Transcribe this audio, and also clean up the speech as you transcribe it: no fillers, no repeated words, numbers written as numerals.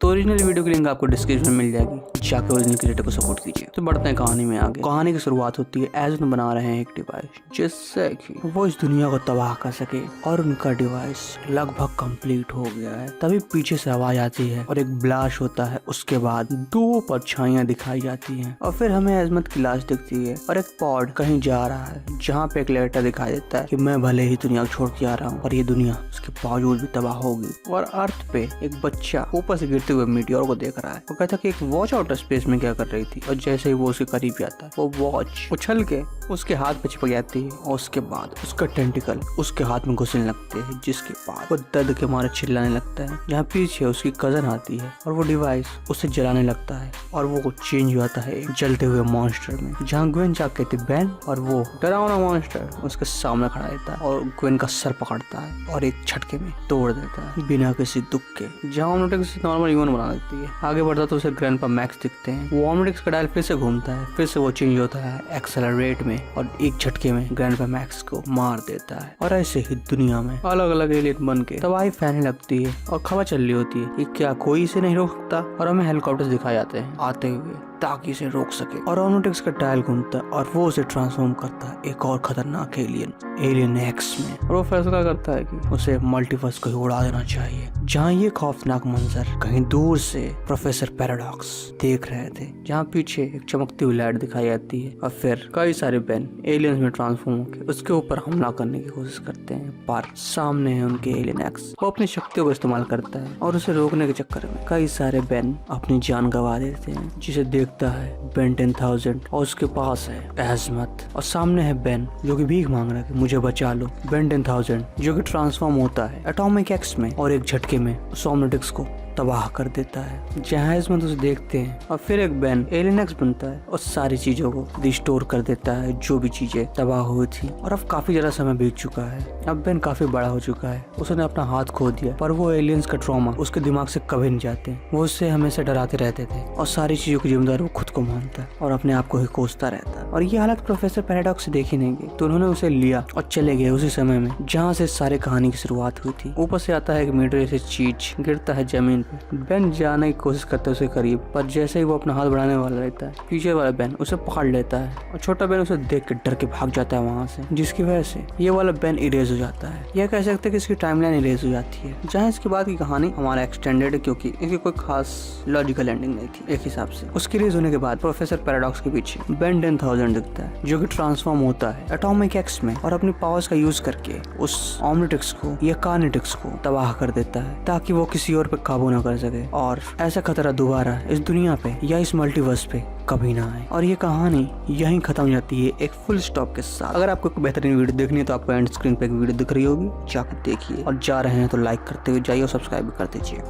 तो original video की link आपको डिस्क्रिप्शन में मिल जाएगी, जाके ओरिजिनल क्रिएटर को सपोर्ट कीजिए। तो बढ़ते हैं कहानी में आगे। कहानी की शुरुआत होती है एजन बना रहे हैं एक डिवाइस जिससे कि वो इस दुनिया को तबाह कर सके, और उनका डिवाइस लगभग कंप्लीट हो गया है। तभी पीछे से आवाज आती है और एक ब्लास्ट होता है। उसके बाद दो परछाइयां दिखाई जाती हैं और फिर हमें अजमत की लाश दिखती है और एक पॉड कहीं जा रहा है, जहाँ पे एक लेटर दिखाई देता है कि मैं भले ही दुनिया को छोड़ के आ रहा हूँ और ये दुनिया उसके बावजूद भी तबाह होगी। और अर्थ पे एक बच्चा ऊपर से गिरते हुए मीटियोर को देख रहा है। वो कहता है कि एक वॉच आउटर स्पेस में क्या कर रही थी, और जैसे ही वो उसके करीब जाता है वो वॉच उछल के उसके हाथ पे चिपक जाती है और उसके बाद उसका टेंटिकल उसके हाथ में घुसने लगते हैं, जिसके बाद वो दर्द के मारे चिल्लाने लगता है। जहाँ पीछे उसकी कजन आती है और वो डिवाइस उसे जलाने लगता है और वो चेंज हो जाता है एक जलते हुए मॉन्स्टर में, जहाँ ग्वेन जाके कहती है बैन, और वो डरावना मॉन्स्टर उसके सामने खड़ा रहता है और ग्वेन का सर पकड़ता है और एक झटके में तोड़ देता है बिना किसी दुख के। जहाँ ओमनिट्रिक्स नॉर्मल ह्यूमन बना देती है। आगे बढ़ता तो उसे ग्रैंडपा मैक्स दिखते हैं। वो ओमनिट्रिक्स का डायल फिर से घूमता है, फिर से वो चेंज होता है एक्सेलरेट में और एक झटके में ग्रैंडपा मैक्स को मार देता है। और ऐसे ही दुनिया में अलग अलग एलियन बन के तबाही फैलने लगती है और खबर चल रही होती है कि क्या कोई इसे नहीं रोक सकता, और हमें हेलीकॉप्टर दिखाए जाते हैं आते हुए ताकि इसे रोक सके। और ओमनिट्रिक्स का डायल घूमता है और वो उसे ट्रांसफॉर्म करता है एक और खतरनाक एलियन एक्स में, और वो फैसला करता है कि उसे मल्टीवर्स को उड़ा देना चाहिए। जहाँ ये खौफनाक मंजर कहीं दूर से प्रोफेसर पैराडॉक्स देख रहे थे, जहाँ पीछे एक चमकती हुई लाइट दिखाई जाती है और फिर कई सारे बेन एलियंस में ट्रांसफॉर्म होकर उसके ऊपर हमला करने की कोशिश करते हैं। पर सामने है उनके एलियन एक्स। वो अपनी शक्तियों को इस्तेमाल करता है और उसे रोकने के चक्कर में कई सारे बेन अपनी जान गंवा देते हैं, जिसे देखता है बेन 10,000 और उसके पास है अजमत, और सामने है बेन जो कि भीख मांग रहा है कि मुझे बचा लो। बेन 10,000 जो कि ट्रांसफॉर्म होता है एटॉमिक एक्स में और एक झटके में ओमनिट्रिक्स को तबाह कर देता है। जहाँ अजमत उसे देखते हैं और फिर एक बेन एलियन एक्स बनता है और सारी चीजों को रिस्टोर कर देता है जो भी चीजें तबाह हुई थी। और अब काफी ज्यादा समय बीत चुका है, अब बेन काफी बड़ा हो चुका है, उसने अपना हाथ खो दिया, पर वो एलियंस का ट्रॉमा उसके दिमाग से कभी नहीं जाते। वो उससे हमेशा डराते रहते थे और सारी चीजों की जिम्मेदारी वो खुद को मानता है और अपने आप को ही कोसता रहता है। और ये हालत प्रोफेसर पैराडॉक्स से देखी नहीं गई, तो उन्होंने उसे लिया और चले गए उसी समय में जहाँ से सारी कहानी की शुरुआत हुई थी। ऊपर से आता है एक मीटर से चीज गिरता है जमीन पे। बेन जाने की कोशिश करता है उसके करीब, पर जैसे ही वो अपना हाथ बढ़ाने वाला रहता है पीछे वाला बेन उसे पकड़ लेता है और छोटा बेन उसे देख के डर के भाग जाता है वहाँ से, जिसकी वजह से ये वाला बेन इरेज हो जाता है। यह कह सकते हैं कि इसकी टाइमलाइन इरेज हो जाती है। जहाँ इसके बाद की कहानी हमारा एक्सटेंडेड है, क्योंकि इसकी कोई खास लॉजिकल एंडिंग नहीं थी एक हिसाब से। उसकी इरेज होने के बाद प्रोफेसर पैराडॉक्स के पीछे बेन 10,000 दिखता है जो कि ट्रांसफॉर्म होता है एटॉमिक एक्स में और अपनी पावर्स का यूज करके उस ओमनिट्रिक्स को या कार्निट्रिक्स को तबाह कर देता है ताकि वो किसी और पे काबू न कर सके और ऐसा खतरा दोबारा इस दुनिया पे या इस मल्टीवर्स पे कभी ना आए। और ये कहानी यहीं खत्म हो जाती है एक फुल स्टॉप के साथ। अगर आपको एक बेहतरीन वीडियो देखनी है तो आपको एंड स्क्रीन पे एक वीडियो दिख रही होगी, जाकर देखिए, और जा रहे हैं तो लाइक करते हुए जाइए और सब्सक्राइब भी कर दीजिए।